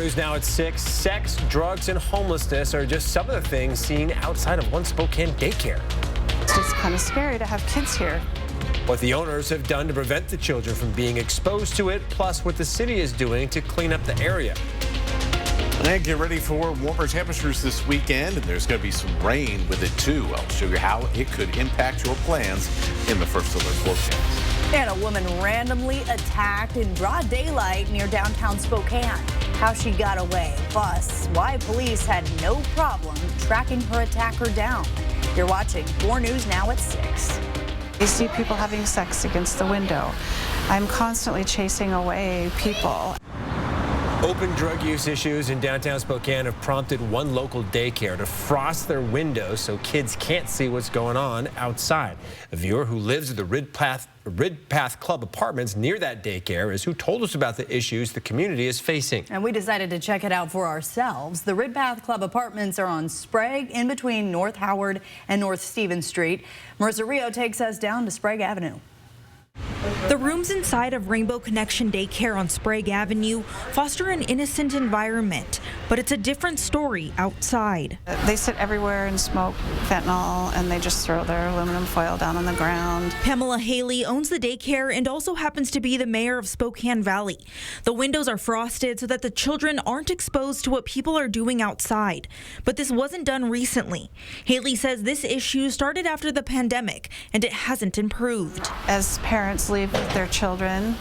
News now at 6. Sex, drugs, and homelessness are just some of the things seen outside of one Spokane daycare. It's just kind of scary to have kids here. What the owners have done to prevent the children from being exposed to it, plus what the city is doing to clean up the area. And get ready for warmer temperatures this weekend, and there's going to be some rain with it too. I'll show you how it could impact your plans in the First Alert forecast. And a woman randomly attacked in broad daylight near downtown Spokane. How she got away, plus why police had no problem tracking her attacker down. You're watching 4 News now at 6. You see people having sex against the window. I'm constantly chasing away people. Open drug use issues in downtown Spokane have prompted one local daycare to frost their windows so kids can't see what's going on outside. A viewer who lives at the Rid Path Club apartments near that daycare is who told us about the issues the community is facing. And we decided to check it out for ourselves. The Rid Path Club apartments are on Sprague in between North Howard and North Stevens Street. Marissa Rio takes us down to Sprague Avenue. The rooms inside of Rainbow Connection Daycare on Sprague Avenue foster an innocent environment, but it's a different story outside. They sit everywhere and smoke fentanyl, and they just throw their aluminum foil down on the ground. Pamela Haley owns the daycare and also happens to be the mayor of Spokane Valley. The windows are frosted so that the children aren't exposed to what people are doing outside. But this wasn't done recently. Haley says this issue started after the pandemic, and it hasn't improved. As parents leave with their children,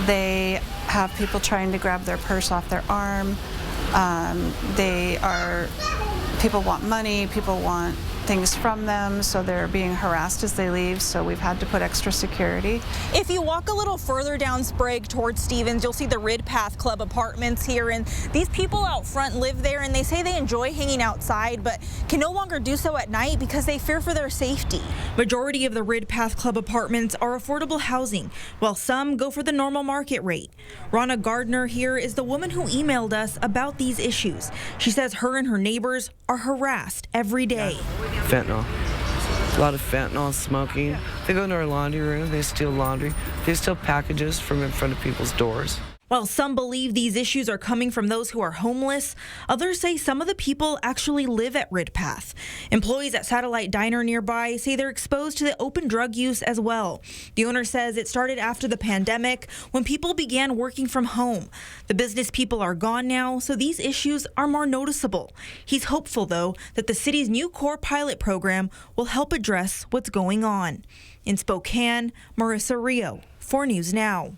they have people trying to grab their purse off their arm. People want money, people want things from them, so they're being harassed as they leave, so we've had to put extra security. If you walk a little further down Sprague towards Stevens, you'll see the Rid Path Club apartments here, and these people out front live there, and they say they enjoy hanging outside, but can no longer do so at night because they fear for their safety. Majority of the Rid Path Club apartments are affordable housing, while some go for the normal market rate. Ronna Gardner here is the woman who emailed us about these issues. She says her and her neighbors are harassed every day. Fentanyl. A lot of fentanyl smoking. They go into our laundry room, they steal laundry. They steal packages from in front of people's doors. While some believe these issues are coming from those who are homeless, others say some of the people actually live at Rid Path. Employees at Satellite Diner nearby say they're exposed to the open drug use as well. The owner says it started after the pandemic when people began working from home. The business people are gone now, so these issues are more noticeable. He's hopeful, though, that the city's new core pilot program will help address what's going on. In Spokane, Marissa Rio, 4 News Now.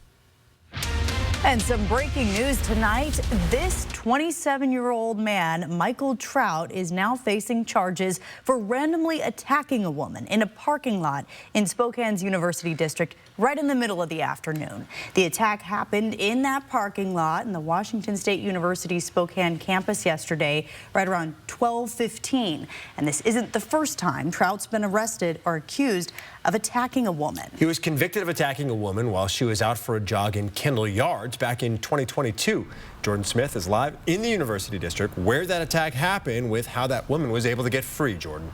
And some breaking news tonight. This 27-year-old man, Michael Trout, is now facing charges for randomly attacking a woman in a parking lot in Spokane's University District right in the middle of the afternoon. The attack happened in that parking lot in the Washington State University Spokane campus yesterday, right around 12:15. And this isn't the first time Trout's been arrested or accused of attacking a woman. He was convicted of attacking a woman while she was out for a jog in Kendall Yards back in 2022. Jordan Smith is live in the University District where that attack happened with how that woman was able to get free. Jordan.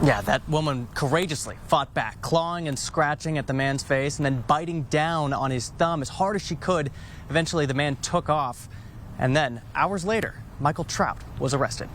Yeah, that woman courageously fought back, clawing and scratching at the man's face and then biting down on his thumb as hard as she could. Eventually, the man took off. And then, hours later, Michael Trout was arrested.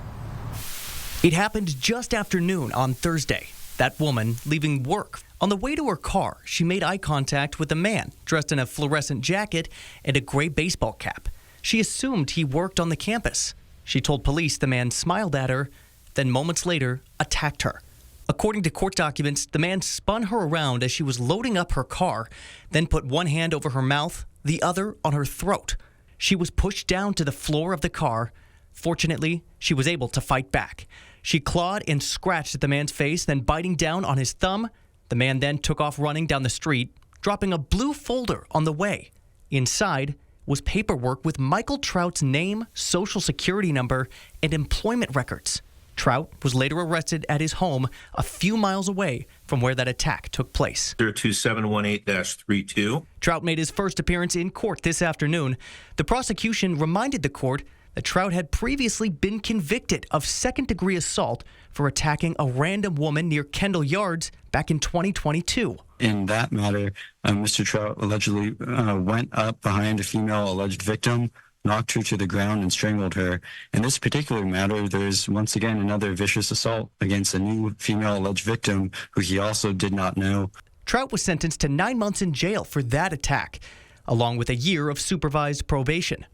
It happened just after noon on Thursday. That woman leaving work. On the way to her car, she made eye contact with a man dressed in a fluorescent jacket and a gray baseball cap. She assumed he worked on the campus. She told police the man smiled at her, then moments later attacked her. According to court documents, the man spun her around as she was loading up her car, then put one hand over her mouth, the other on her throat. She was pushed down to the floor of the car. Fortunately, she was able to fight back. She clawed and scratched at the man's face, then biting down on his thumb. The man then took off running down the street, dropping a blue folder on the way. Inside was paperwork with Michael Trout's name, social security number, and employment records. Trout was later arrested at his home a few miles away from where that attack took place. 02718-32. Trout made his first appearance in court this afternoon. The prosecution reminded the court that Trout had previously been convicted of second-degree assault for attacking a random woman near Kendall Yards back in 2022. In that matter, Mr. Trout allegedly went up behind a female alleged victim, knocked her to the ground and strangled her. In this particular matter, there's once again another vicious assault against a new female alleged victim who he also did not know. Trout was sentenced to 9 months in jail for that attack, along with a year of supervised probation.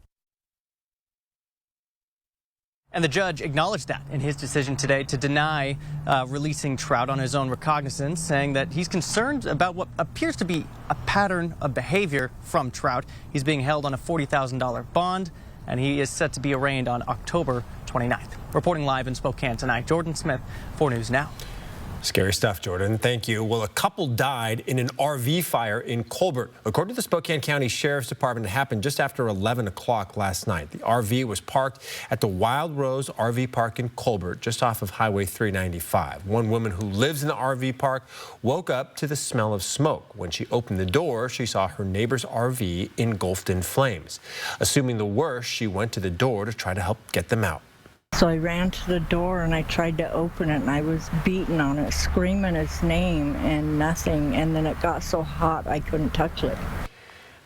And the judge acknowledged that in his decision today to deny releasing Trout on his own recognizance, saying that he's concerned about what appears to be a pattern of behavior from Trout. He's being held on a $40,000 bond, and he is set to be arraigned on October 29th. Reporting live in Spokane tonight, Jordan Smith, 4 News Now. Scary stuff, Jordan. Thank you. Well, a couple died in an RV fire in Colbert. According to the Spokane County Sheriff's Department, it happened just after 11 o'clock last night. The RV was parked at the Wild Rose RV Park in Colbert, just off of Highway 395. One woman who lives in the RV park woke up to the smell of smoke. When she opened the door, she saw her neighbor's RV engulfed in flames. Assuming the worst, she went to the door to try to help get them out. So I ran to the door and I tried to open it, and I was beating on it, screaming its name, and nothing. And then it got so hot I couldn't touch it.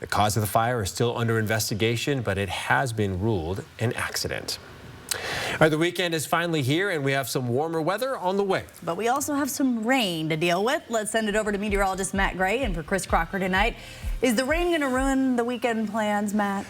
The cause of the fire is still under investigation, but it has been ruled an accident. All right, the weekend is finally here, and we have some warmer weather on the way. But we also have some rain to deal with. Let's send it over to meteorologist Matt Gray and for Chris Crocker tonight. Is the rain going to ruin the weekend plans, Matt?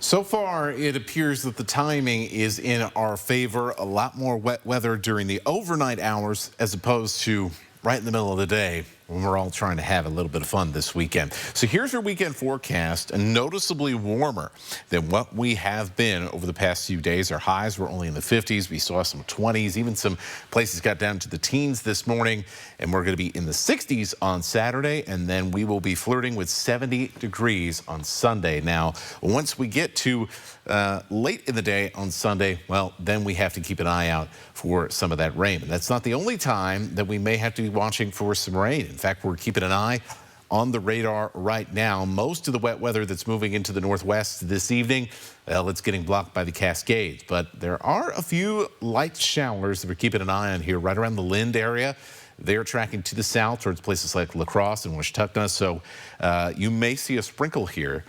So far, it appears that the timing is in our favor. A lot more wet weather during the overnight hours as opposed to right in the middle of the day when we're all trying to have a little bit of fun this weekend. So here's your weekend forecast, and noticeably warmer than what we have been over the past few days. Our highs were only in the 50s. We saw some 20s. Even some places got down to the teens this morning, and we're going to be in the 60s on Saturday, and then we will be flirting with 70 degrees on Sunday. Now, once we get to late in the day on Sunday, well, then we have to keep an eye out for some of that rain. And that's not the only time that we may have to be watching for some rain. In fact, we're keeping an eye on the radar right now. Most of the wet weather that's moving into the northwest this evening, well, it's getting blocked by the Cascades. But there are a few light showers that we're keeping an eye on here right around the Lind area. They're tracking to the south towards places like La Crosse and Washtuckna. So you may see a sprinkle here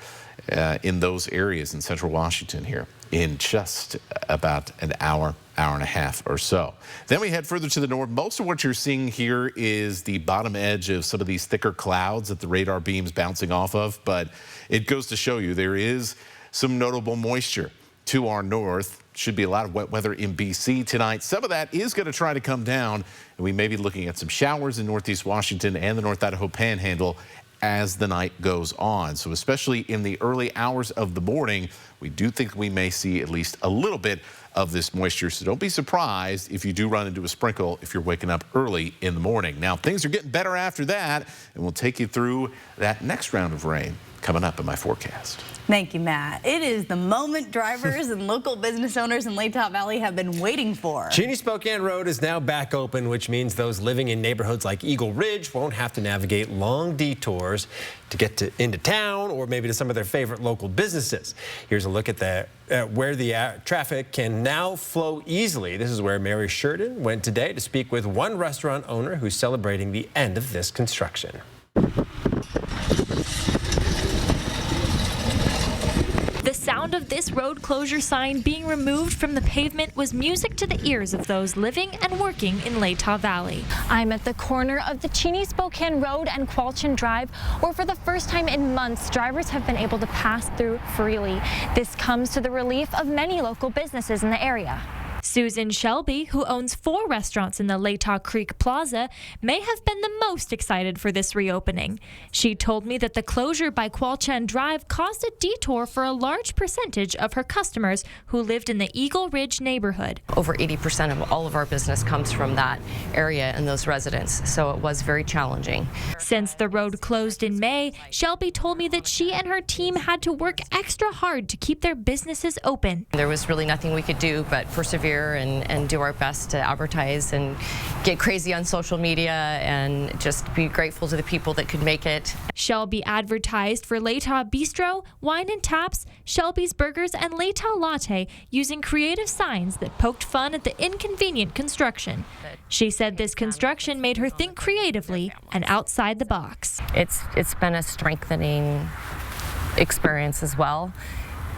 in those areas in central Washington here in just about an hour and a half or so. Then we head further to the north. Most of what you're seeing here is the bottom edge of some of these thicker clouds that the radar beam's bouncing off of, but it goes to show you there is some notable moisture to our north. Should be a lot of wet weather in BC tonight. Some of that is going to try to come down, and we may be looking at some showers in northeast Washington and the North Idaho Panhandle as the night goes on. So especially in the early hours of the morning, we do think we may see at least a little bit of this moisture. So don't be surprised if you do run into a sprinkle if you're waking up early in the morning. Now, things are getting better after that, and we'll take you through that next round of rain coming up in my forecast. Thank you, Matt. It is the moment drivers and local business owners in Latah Valley have been waiting for. Cheney Spokane Road is now back open, which means those living in neighborhoods like Eagle Ridge won't have to navigate long detours to get into town or maybe to some of their favorite local businesses. Here's a look at where the traffic can now flow easily. This is where Mary Sheridan went today to speak with one restaurant owner who's celebrating the end of this construction. The sound of this road closure sign being removed from the pavement was music to the ears of those living and working in Latah Valley. I'm at the corner of the Cheney Spokane Road and Qualchin Drive, where for the first time in months, drivers have been able to pass through freely. This comes to the relief of many local businesses in the area. Susan Shelby, who owns 4 restaurants in the Latah Creek Plaza, may have been the most excited for this reopening. She told me that the closure by Qualchin Drive caused a detour for a large percentage of her customers who lived in the Eagle Ridge neighborhood. Over 80% of all of our business comes from that area and those residents, so it was very challenging. Since the road closed in May, Shelby told me that she and her team had to work extra hard to keep their businesses open. There was really nothing we could do but persevere and do our best to advertise and get crazy on social media and just be grateful to the people that could make it. Shelby advertised for Latah Bistro, Wine and Taps, Shelby's Burgers, and Latah Latte using creative signs that poked fun at the inconvenient construction. She said this construction made her think creatively and outside the box. It's been a strengthening experience as well.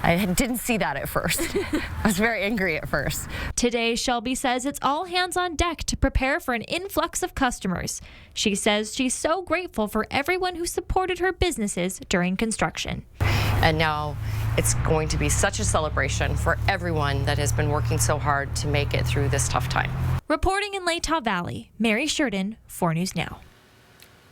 I didn't see that at first. I was very angry at first. Today, Shelby says it's all hands on deck to prepare for an influx of customers. She says she's so grateful for everyone who supported her businesses during construction. And now it's going to be such a celebration for everyone that has been working so hard to make it through this tough time. Reporting in Latah Valley, Mary Sheridan, 4 News Now.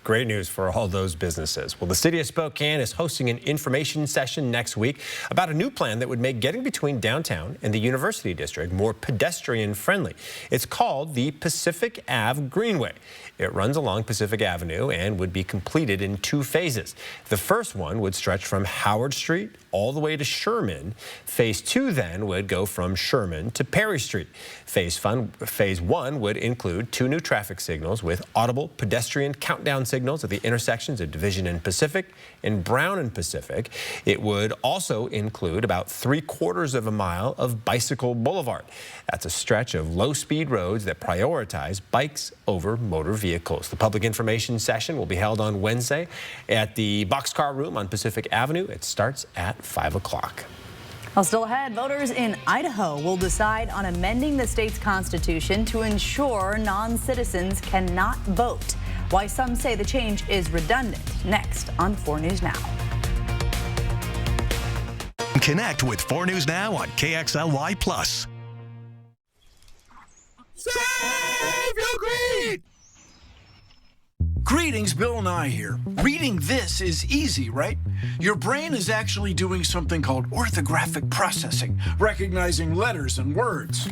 Great news for all those businesses. Well, the city of Spokane is hosting an information session next week about a new plan that would make getting between downtown and the University District more pedestrian friendly. It's called the Pacific Ave Greenway. It runs along Pacific Avenue and would be completed in 2 phases. The first one would stretch from Howard Street all the way to Sherman. Phase 2 then would go from Sherman to Perry Street. Phase 1 would include 2 new traffic signals with audible pedestrian countdown signals at the intersections of Division and Pacific and Brown and Pacific. It would also include about 3/4 of a mile of Bicycle Boulevard. That's a stretch of low-speed roads that prioritize bikes over motor vehicles. The public information session will be held on Wednesday at the Boxcar Room on Pacific Avenue. It starts at 5 o'clock. Well, still ahead, voters in Idaho will decide on amending the state's constitution to ensure non-citizens cannot vote. Why some say the change is redundant. Next on 4 News Now. Connect with 4 News Now on KXLY+. Save your greed! Greetings, Bill Nye here. Reading this is easy, right? Your brain is actually doing something called orthographic processing, recognizing letters and words.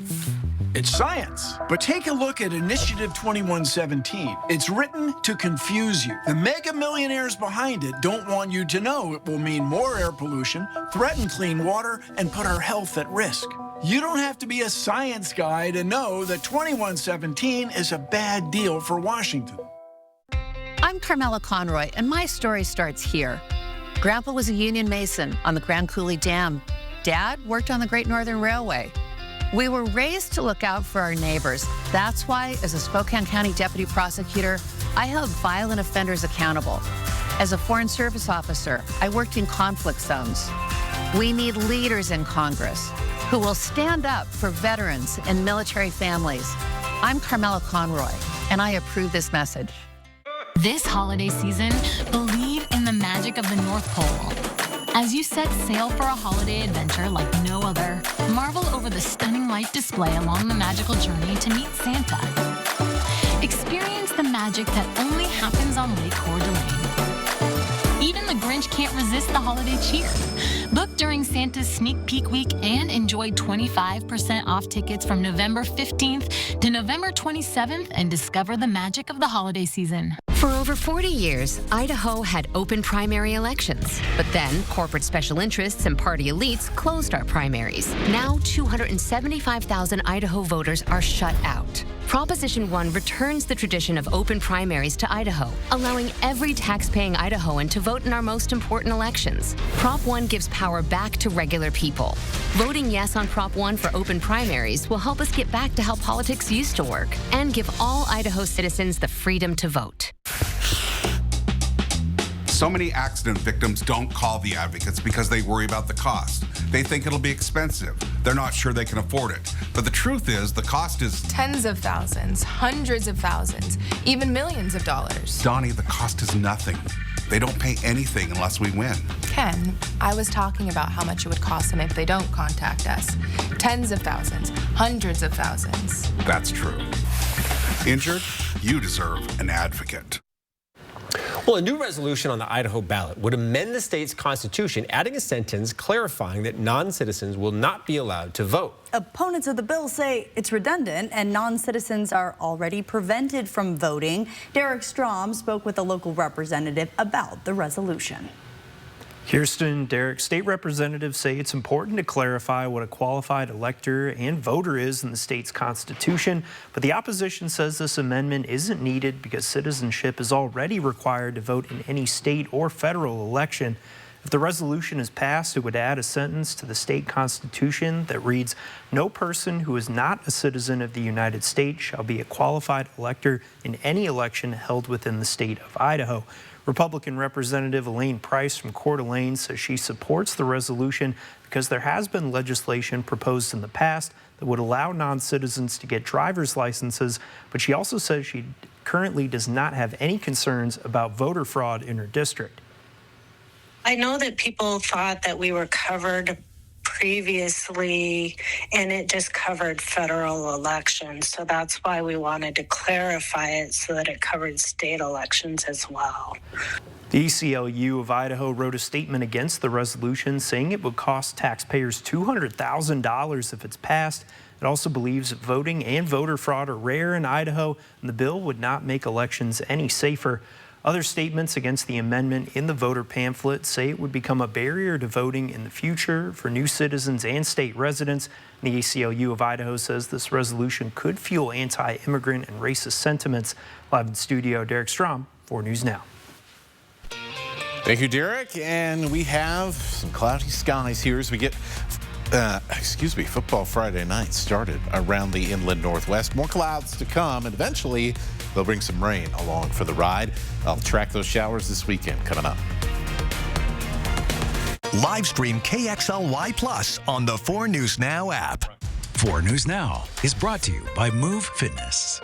It's science. But take a look at Initiative 2117. It's written to confuse you. The mega millionaires behind it don't want you to know it will mean more air pollution, threaten clean water, and put our health at risk. You don't have to be a science guy to know that 2117 is a bad deal for Washington. I'm Carmela Conroy, and my story starts here. Grandpa was a union mason on the Grand Coulee Dam. Dad worked on the Great Northern Railway. We were raised to look out for our neighbors. That's why, as a Spokane County deputy prosecutor, I held violent offenders accountable. As a Foreign Service officer, I worked in conflict zones. We need leaders in Congress who will stand up for veterans and military families. I'm Carmela Conroy, and I approve this message. This holiday season, believe in the magic of the North Pole. As you set sail for a holiday adventure like no other, marvel over the stunning light display along the magical journey to meet Santa. Experience the magic that only happens on Lake Coeur d'Alene. Even the Grinch can't resist the holiday cheer. Book during Santa's Sneak Peek Week and enjoy 25% off tickets from November 15th to November 27th and discover the magic of the holiday season. For over 40 years, Idaho had open primary elections. But then corporate special interests and party elites closed our primaries. Now 275,000 Idaho voters are shut out. Proposition 1 returns the tradition of open primaries to Idaho, allowing every tax-paying Idahoan to vote in our most important elections. Prop 1 gives power back to regular people. Voting yes on Prop 1 for open primaries will help us get back to how politics used to work and give all Idaho citizens the freedom to vote. So many accident victims don't call the advocates because they worry about the cost. They think it'll be expensive. They're not sure they can afford it. But the truth is, the cost is tens of thousands, hundreds of thousands, even millions of dollars. Donnie, the cost is nothing. They don't pay anything unless we win. Ken, I was talking about how much it would cost them if they don't contact us. Tens of thousands, hundreds of thousands. That's true. Injured? You deserve an advocate. Well, a new resolution on the Idaho ballot would amend the state's constitution, adding a sentence clarifying that non-citizens will not be allowed to vote. Opponents of the bill say it's redundant and non-citizens are already prevented from voting. Derek Strom spoke with a local representative about the resolution. Kirsten, Derek, state representatives say it's important to clarify what a qualified elector and voter is in the state's constitution, but the opposition says this amendment isn't needed because citizenship is already required to vote in any state or federal election. If the resolution is passed, it would add a sentence to the state constitution that reads, "No person who is not a citizen of the United States shall be a qualified elector in any election held within the state of Idaho." Republican Representative Elaine Price from Coeur d'Alene says she supports the resolution because there has been legislation proposed in the past that would allow non-citizens to get driver's licenses, but she also says she currently does not have any concerns about voter fraud in her district. I know that people thought that we were covered previously, and it just covered federal elections. So that's why we wanted to clarify it so that it covered state elections as well. The ACLU of Idaho wrote a statement against the resolution, saying it would cost taxpayers $200,000 if it's passed. It also believes that voting and voter fraud are rare in Idaho, and the bill would not make elections any safer. Other statements against the amendment in the voter pamphlet say it would become a barrier to voting in the future for new citizens and state residents. The ACLU of Idaho says this resolution could fuel anti-immigrant and racist sentiments. Live in studio, Derek Strom, 4 News Now. Thank you, Derek. And we have some cloudy skies here as we get Football Friday night started around the inland northwest. More clouds to come, and eventually they'll bring some rain along for the ride. I'll track those showers this weekend coming up. Live stream KXLY Plus on the 4 News Now app. 4 News Now is brought to you by Move Fitness.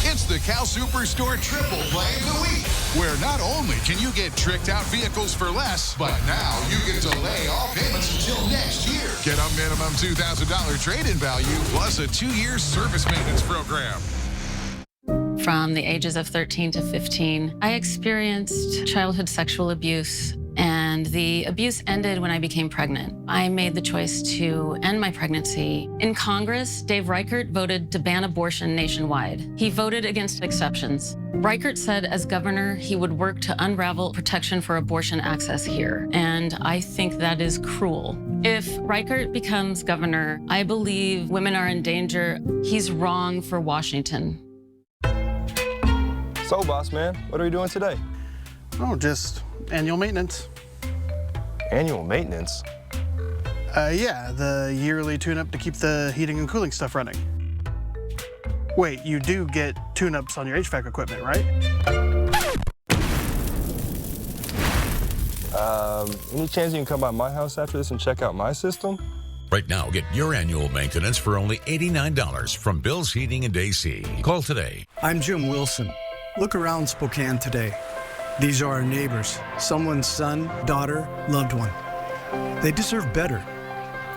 It's the Cal Superstore Triple Play of the Week, where not only can you get tricked out vehicles for less, but now you can delay all payments until next year. Get a minimum $2,000 trade-in value plus a 2-year service maintenance program. From the ages of 13 to 15, I experienced childhood sexual abuse, and the abuse ended when I became pregnant. I made the choice to end my pregnancy. In Congress, Dave Reichert voted to ban abortion nationwide. He voted against exceptions. Reichert said as governor, he would work to unravel protection for abortion access here, and I think that is cruel. If Reichert becomes governor, I believe women are in danger. He's wrong for Washington. So, boss man, what are we doing today? Oh, just annual maintenance. Annual maintenance? Yeah, the yearly tune-up to keep the heating and cooling stuff running. Wait, you do get tune-ups on your HVAC equipment, right? Any chance you can come by my house after this and check out my system? Right now, get your annual maintenance for only $89 from Bill's Heating and AC. Call today. I'm Jim Wilson. Look around Spokane today. These are our neighbors, someone's son, daughter, loved one. They deserve better.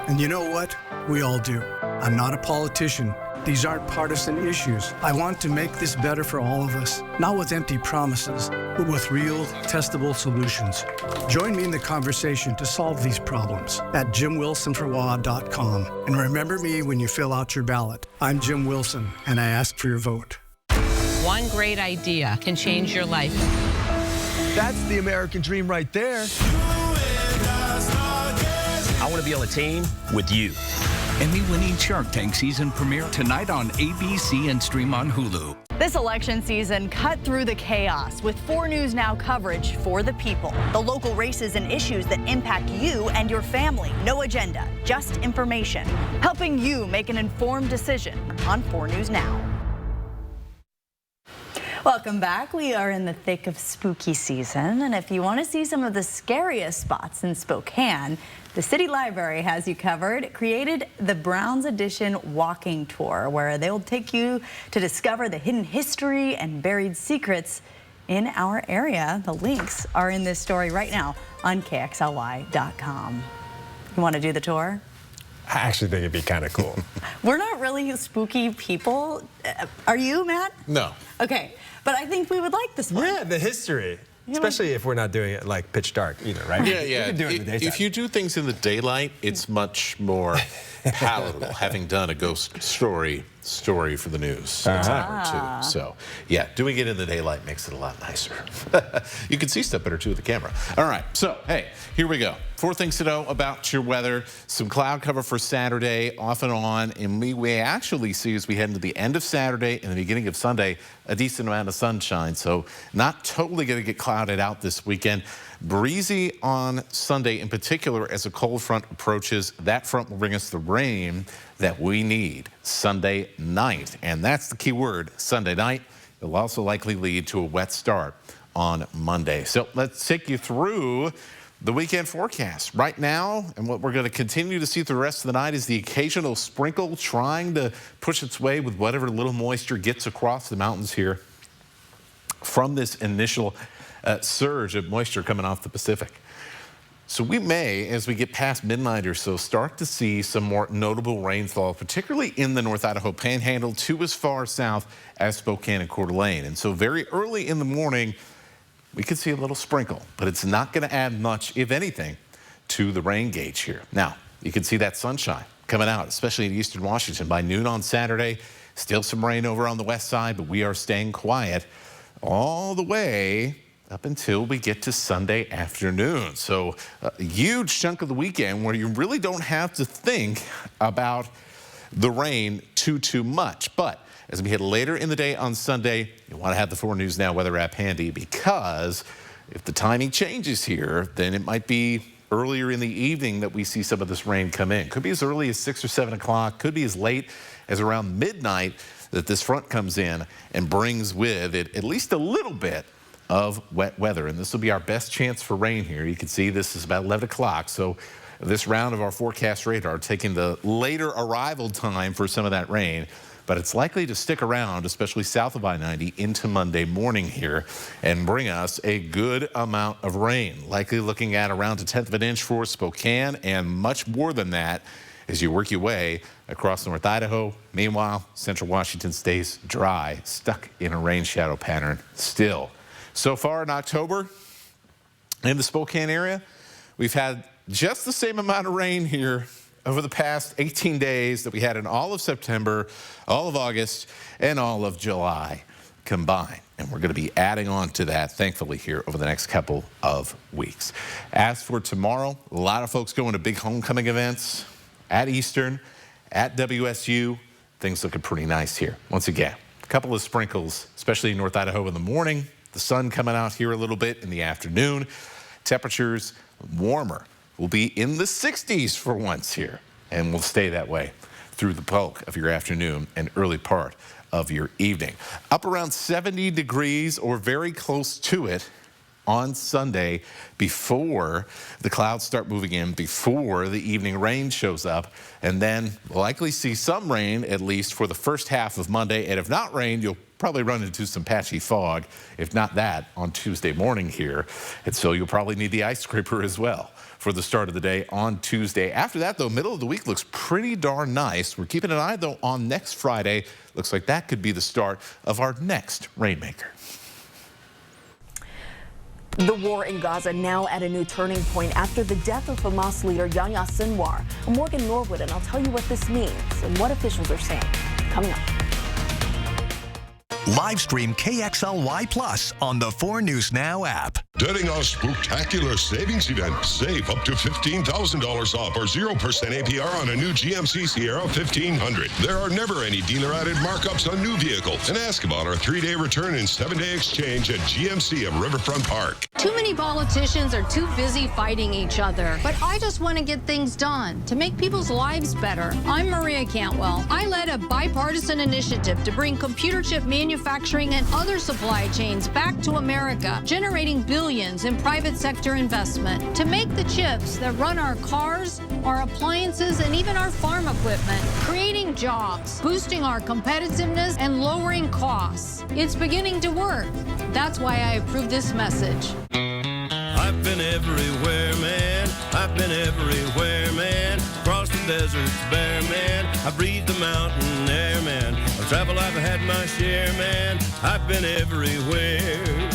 And you know what? We all do. I'm not a politician. These aren't partisan issues. I want to make this better for all of us, not with empty promises, but with real, testable solutions. Join me in the conversation to solve these problems at jimwilsonforwa.com. And remember me when you fill out your ballot. I'm Jim Wilson, and I ask for your vote. One great idea can change your life. That's the American dream right there. I want to be on a team with you. Emmy-winning Shark Tank season premiere tonight on ABC and stream on Hulu. This election season cut through the chaos with 4 News Now coverage for the people. The local races and issues that impact you and your family. No agenda, just information. Helping you make an informed decision on 4 News Now. Welcome back. We are in the thick of spooky season, and if you want to see some of the scariest spots in Spokane, the City Library has you covered. It created the Browns Edition walking tour, where they'll take you to discover the hidden history and buried secrets in our area. The links are in this story right now on KXLY.com. You want to do the tour? I actually think it'd be kind of cool. We're not really spooky people. Are you, Matt? No. Okay, but I think we would like this one. Yeah, the history. Especially if we're not doing it like pitch dark either, right? Yeah. You can do it in the daytime. If you do things in the daylight, it's much more palatable, having done a ghost story for the news a time or two. So, yeah, doing it in the daylight makes it a lot nicer. You can see stuff better, too, with the camera. All right, so, hey, here we go. 4 things to know about your weather. Some cloud cover for Saturday, off and on. And we actually see, as we head into the end of Saturday and the beginning of Sunday, a decent amount of sunshine. So, not totally going to get clouded out this weekend. Breezy on Sunday in particular as a cold front approaches. That front will bring us the rain that we need Sunday night. And that's the key word, Sunday night. It'll also likely lead to a wet start on Monday. So let's take you through the weekend forecast. Right now, and what we're going to continue to see through the rest of the night is the occasional sprinkle trying to push its way with whatever little moisture gets across the mountains here from this initial surge of moisture coming off the Pacific. So we may, as we get past midnight or so, start to see some more notable rainfall, particularly in the North Idaho Panhandle to as far south as Spokane and Coeur d'Alene. And so very early in the morning, we could see a little sprinkle, but it's not going to add much, if anything, to the rain gauge here. Now, you can see that sunshine coming out, especially in eastern Washington. By noon on Saturday, still some rain over on the west side, but we are staying quiet all the way up until we get to Sunday afternoon. So a huge chunk of the weekend where you really don't have to think about the rain too much. But as we hit later in the day on Sunday, you want to have the 4 News Now weather app handy, because if the timing changes here, then it might be earlier in the evening that we see some of this rain come in. Could be as early as 6 or 7 o'clock, could be as late as around midnight that this front comes in and brings with it at least a little bit of wet weather. And this will be our best chance for rain here. You can see this is about 11 o'clock. So this round of our forecast radar taking the later arrival time for some of that rain, but it's likely to stick around, especially south of I-90 into Monday morning here, and bring us a good amount of rain. Likely looking at around 1/10 of an inch for Spokane, and much more than that as you work your way across North Idaho. Meanwhile, central Washington stays dry, stuck in a rain shadow pattern still. So far in October, in the Spokane area, we've had just the same amount of rain here over the past 18 days that we had in all of September, all of August, and all of July combined. And we're going to be adding on to that, thankfully, here over the next couple of weeks. As for tomorrow, a lot of folks going to big homecoming events at Eastern, at WSU. Things looking pretty nice here. Once again, a couple of sprinkles, especially in North Idaho in the morning. The sun coming out here a little bit in the afternoon. Temperatures warmer. We'll be in the 60s for once here, and we'll stay that way through the bulk of your afternoon and early part of your evening. Up around 70 degrees or very close to it on Sunday before the clouds start moving in, before the evening rain shows up, and then likely see some rain at least for the first half of Monday. And if not rain, you'll probably run into some patchy fog, if not that, on Tuesday morning here. And so you'll probably need the ice scraper as well for the start of the day on Tuesday. After that, though, middle of the week looks pretty darn nice. We're keeping an eye, though, on next Friday. Looks like that could be the start of our next rainmaker. The war in Gaza now at a new turning point after the death of Hamas leader Yahya Sinwar. I'm Morgan Norwood, and I'll tell you what this means and what officials are saying. Coming up. Live stream KXLY Plus on the 4 News Now app. During our spectacular savings event, save up to $15,000 off or 0% APR on a new GMC Sierra 1500. There are never any dealer-added markups on new vehicles. And ask about our 3-day return and 7-day exchange at GMC of Riverfront Park. Too many politicians are too busy fighting each other. But I just want to get things done to make people's lives better. I'm Maria Cantwell. I led a bipartisan initiative to bring computer chip manufacturing and other supply chains back to America, generating billions in private sector investment to make the chips that run our cars, our appliances, and even our farm equipment, creating jobs, boosting our competitiveness, and lowering costs. It's beginning to work. That's why I approve this message. I've been everywhere, man. I've been everywhere, man. Across the deserts bare, man. I breathe the mountain air, man. I've traveled, I've had my share, man. I've been everywhere.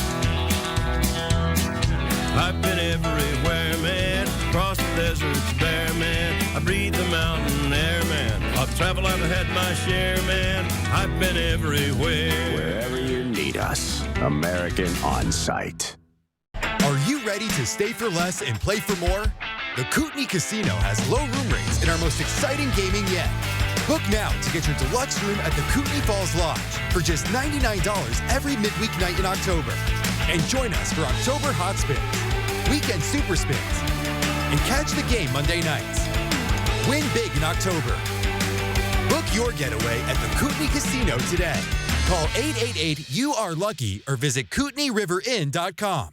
I've been everywhere, man. Across the deserts bare, man. I breathe the mountain air, man. I've traveled, I've had my share, man. I've been everywhere. Wherever you need us, American On Site. Are you ready to stay for less and play for more? The Kootenai Casino has low room rates and our most exciting gaming yet. Book now to get your deluxe room at the Kootenai Falls Lodge for just $99 every midweek night in October. And join us for October Hot Spins, Weekend Super Spins, and catch the game Monday nights. Win big in October. Book your getaway at the Kootenai Casino today. Call 888-YOU-ARE-LUCKY or visit KootenaiRiverInn.com.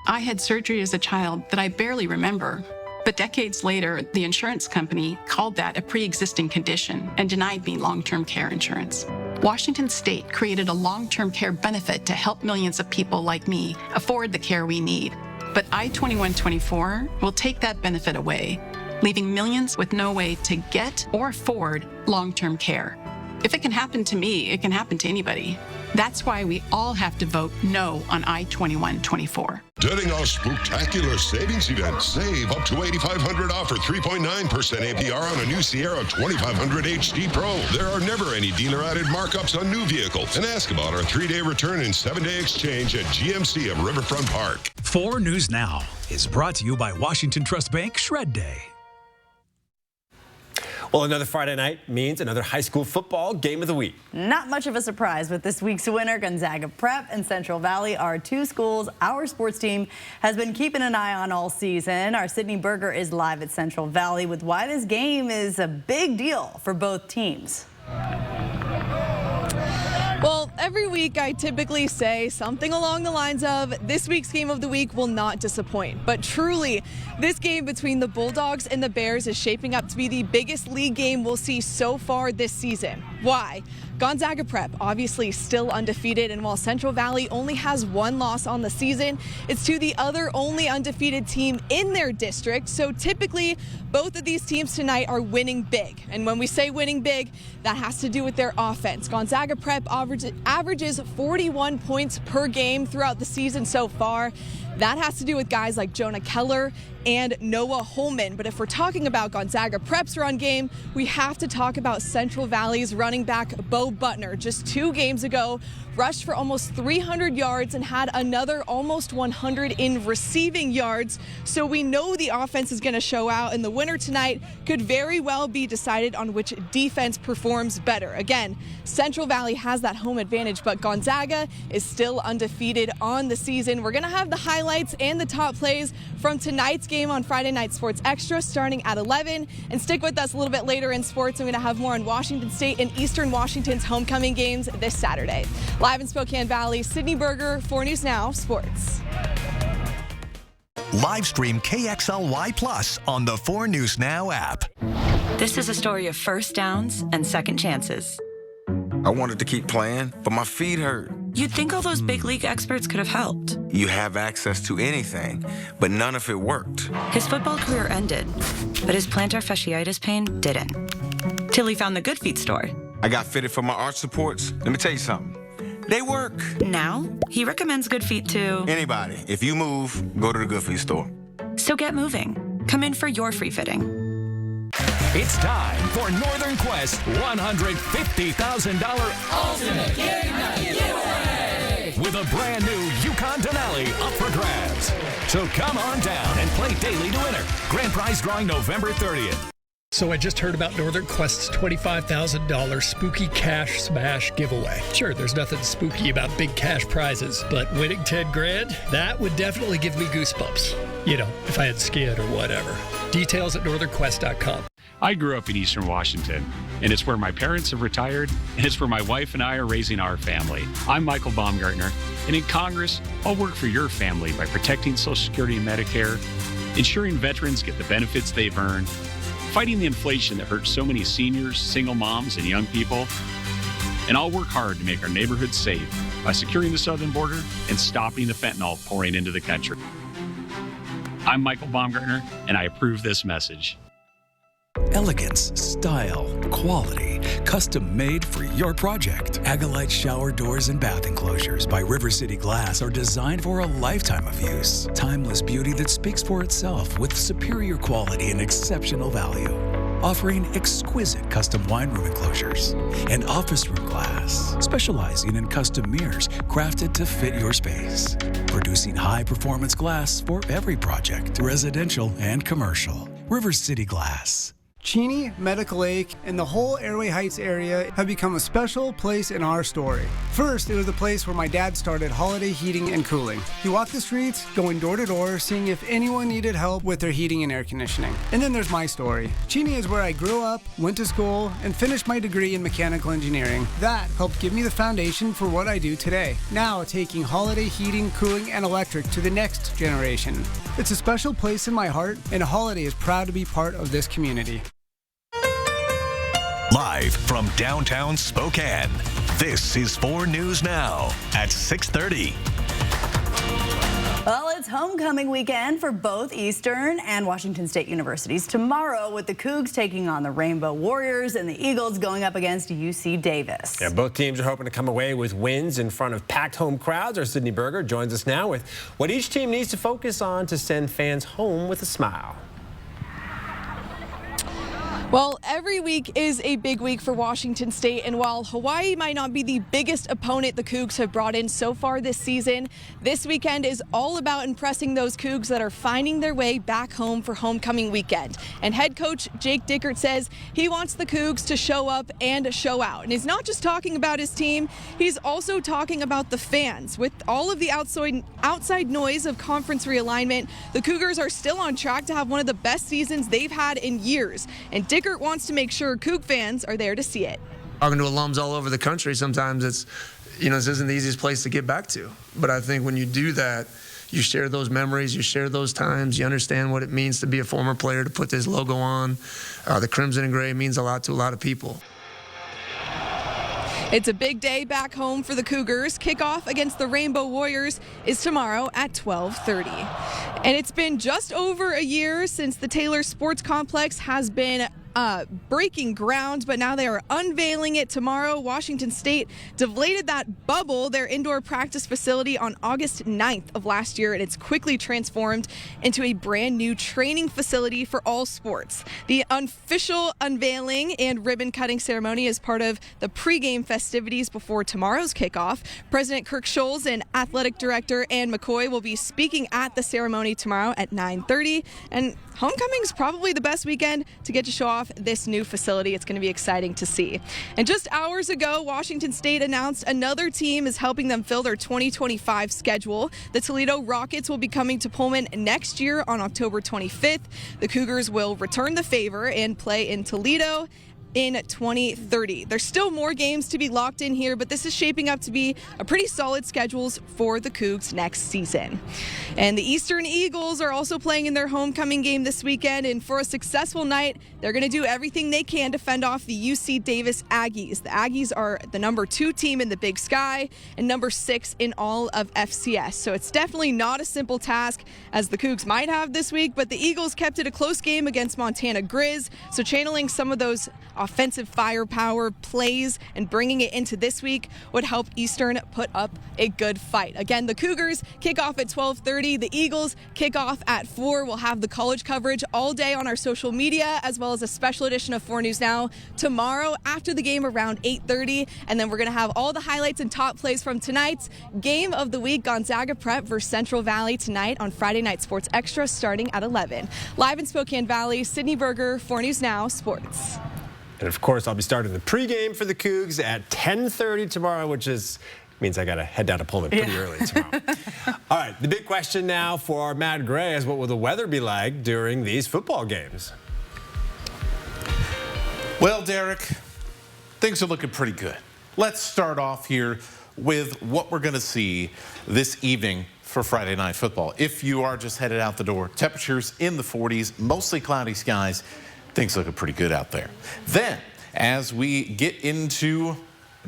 I had surgery as a child that I barely remember. But decades later, the insurance company called that a pre-existing condition and denied me long-term care insurance. Washington State created a long-term care benefit to help millions of people like me afford the care we need. But I-2124 will take that benefit away, leaving millions with no way to get or afford long-term care. If it can happen to me, it can happen to anybody. That's why we all have to vote no on I-2124. During our spectacular savings event, save up to $8,500 off or 3.9% APR on a new Sierra 2500 HD Pro. There are never any dealer-added markups on new vehicles. And ask about our 3-day return and 7-day exchange at GMC of Riverfront Park. 4 News Now is brought to you by Washington Trust Bank Shred Day. Well, another Friday night means another high school football game of the week. Not much of a surprise with this week's winner. Gonzaga Prep and Central Valley are 2 schools our sports team has been keeping an eye on all season. Our Sydney Berger is live at Central Valley with why this game is a big deal for both teams. Well, every week I typically say something along the lines of, this week's game of the week will not disappoint. But truly, this game between the Bulldogs and the Bears is shaping up to be the biggest league game we'll see so far this season. Why? Gonzaga Prep obviously still undefeated, and while Central Valley only has 1 loss on the season, it's to the other only undefeated team in their district. So typically, both of these teams tonight are winning big. And when we say winning big, that has to do with their offense. Gonzaga Prep averages 41 points per game throughout the season so far. That has to do with guys like Jonah Keller and Noah Holman. But if we're talking about Gonzaga Prep's run game, we have to talk about Central Valley's running back Bo Butner. Just 2 games ago, rushed for almost 300 yards and had another almost 100 in receiving yards. So we know the offense is going to show out, and the winner tonight could very well be decided on which defense performs better. Again, Central Valley has that home advantage, but Gonzaga is still undefeated on the season. We're going to have the highlights and the top plays from tonight's game on Friday Night Sports Extra starting at 11. And stick with us a little bit later in sports. I'm going to have more on Washington State and Eastern Washington's homecoming games this Saturday. Live in Spokane Valley, Sydney Berger, 4 News Now Sports. Live stream KXLY Plus on the 4 News Now app. This is a story of first downs and second chances. I wanted to keep playing, but my feet hurt. You'd think all those big league experts could have helped. You have access to anything, but none of it worked. His football career ended, but his plantar fasciitis pain didn't. Till he found the Good Feet store. I got fitted for my arch supports. Let me tell you something. They work. Now, he recommends Good Feet to anybody. If you move, go to the Good Feet store. So get moving. Come in for your free fitting. It's time for Northern Quest $150,000 Ultimate Game Night Giveaway with a brand new Yukon Denali up for grabs. So come on down and play daily to winner. Grand prize drawing November 30th. So I just heard about Northern Quest's $25,000 Spooky Cash Smash giveaway. Sure, there's nothing spooky about big cash prizes, but winning 10 grand, that would definitely give me goosebumps. You know, if I had skin or whatever. Details at northernquest.com. I grew up in Eastern Washington, and it's where my parents have retired, and it's where my wife and I are raising our family. I'm Michael Baumgartner, and in Congress, I'll work for your family by protecting Social Security and Medicare, ensuring veterans get the benefits they've earned, fighting the inflation that hurts so many seniors, single moms, and young people. And I'll work hard to make our neighborhoods safe by securing the southern border and stopping the fentanyl pouring into the country. I'm Michael Baumgartner, and I approve this message. Elegance, style, quality, custom made for your project. Agalite shower doors and bath enclosures by River City Glass are designed for a lifetime of use. Timeless beauty that speaks for itself with superior quality and exceptional value. Offering exquisite custom wine room enclosures and office room glass, specializing in custom mirrors crafted to fit your space. Producing high-performance glass for every project, residential and commercial. River City Glass. Cheney, Medical Lake, and the whole Airway Heights area have become a special place in our story. First, it was the place where my dad started Holiday Heating and Cooling. He walked the streets, going door to door, seeing if anyone needed help with their heating and air conditioning. And then there's my story. Cheney is where I grew up, went to school, and finished my degree in mechanical engineering. That helped give me the foundation for what I do today. Now, taking Holiday Heating, Cooling, and Electric to the next generation. It's a special place in my heart, and Holiday is proud to be part of this community. Live from downtown Spokane, this is 4 News Now at 6:30. Well, it's homecoming weekend for both Eastern and Washington State universities tomorrow, with the Cougs taking on the Rainbow Warriors and the Eagles going up against UC Davis. Yeah, both teams are hoping to come away with wins in front of packed home crowds. Our Sydney Berger joins us now with what each team needs to focus on to send fans home with a smile. Well, every week is a big week for Washington State, and while Hawaii might not be the biggest opponent the Cougs have brought in so far this season, this weekend is all about impressing those Cougs that are finding their way back home for homecoming weekend. And head coach Jake Dickert says he wants the Cougs to show up and show out. And he's not just talking about his team, he's also talking about the fans. With all of the outside noise of conference realignment, the Cougars are still on track to have one of the best seasons they've had in years. And Dickert wants to make sure Coug fans are there to see it. Talking to alums all over the country, sometimes it's, this isn't the easiest place to get back to. But I think when you do that, you share those memories, you share those times, you understand what it means to be a former player, to put this logo on. The crimson and gray means a lot to a lot of people. It's a big day back home for the Cougars. Kickoff against the Rainbow Warriors is tomorrow at 12:30. And it's been just over a year since the Taylor Sports Complex has been breaking ground, but now they are unveiling it tomorrow. Washington State deflated that bubble, their indoor practice facility, on August 9th of last year, and it's quickly transformed into a brand new training facility for all sports. The official unveiling and ribbon cutting ceremony is part of the pregame festivities before tomorrow's kickoff. President Kirk Scholes and Athletic Director Ann McCoy will be speaking at the ceremony tomorrow at 9:30, and homecoming is probably the best weekend to get to show off this new facility. It's going to be exciting to see. And just hours ago, Washington State announced another team is helping them fill their 2025 schedule. The Toledo Rockets will be coming to Pullman next year on October 25th. The Cougars will return the favor and play in Toledo in 2030. There's still more games to be locked in here, but this is shaping up to be a pretty solid schedules for the Cougs next season. And the Eastern Eagles are also playing in their homecoming game this weekend, and for a successful night, they're going to do everything they can to fend off the UC Davis Aggies. The Aggies are the #2 team in the Big Sky and #6 in all of FCS. So it's definitely not a simple task as the Cougs might have this week, but the Eagles kept it a close game against Montana Grizz. So channeling some of those offensive firepower plays and bringing it into this week would help Eastern put up a good fight. Again, the Cougars kick off at 12:30. The Eagles kick off at 4. We'll have the college coverage all day on our social media, as well as a special edition of 4 News Now tomorrow after the game around 8:30. And then we're going to have all the highlights and top plays from tonight's game of the week, Gonzaga Prep versus Central Valley, tonight on Friday Night Sports Extra starting at 11. Live in Spokane Valley, Sydney Berger, 4 News Now Sports. And of course, I'll be starting the pregame for the Cougs at 10:30 tomorrow, which means I got to head down to Pullman pretty early tomorrow. All right, the big question now for our Matt Gray is, what will the weather be like during these football games? Well, Derek, things are looking pretty good. Let's start off here with what we're going to see this evening for Friday Night Football. If you are just headed out the door, temperatures in the 40s, mostly cloudy skies. Things looking pretty good out there. Then, as we get into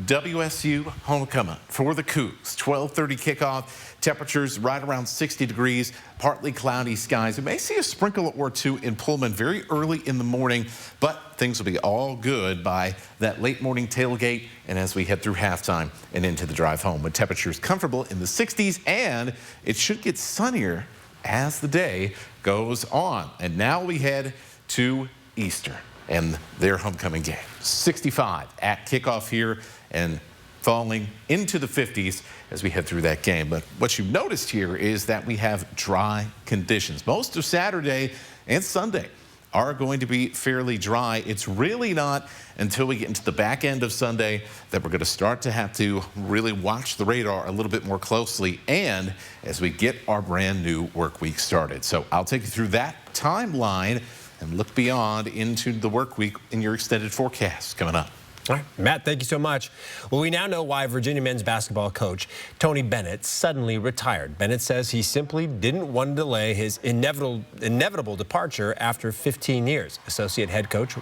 WSU homecoming for the Cougs, 12:30 kickoff, temperatures right around 60 degrees, partly cloudy skies. We may see a sprinkle or two in Pullman very early in the morning, but things will be all good by that late morning tailgate and as we head through halftime and into the drive home, with temperatures comfortable in the 60s, and it should get sunnier as the day goes on. And now we head to Eastern and their homecoming game. 65 at kickoff here and falling into the 50s as we head through that game. But what you've noticed here is that we have dry conditions most of Saturday and Sunday. are going to be fairly dry. It's really not until we get into the back end of Sunday that we're going to start to have to really watch the radar a little bit more closely, and as we get our brand new work week started. So I'll take you through that timeline and look beyond into the work week in your extended forecast coming up. All right, Matt, thank you so much. Well, we now know why Virginia men's basketball coach Tony Bennett suddenly retired. Bennett says he simply didn't want to delay his inevitable departure after 15 years. Associate head coach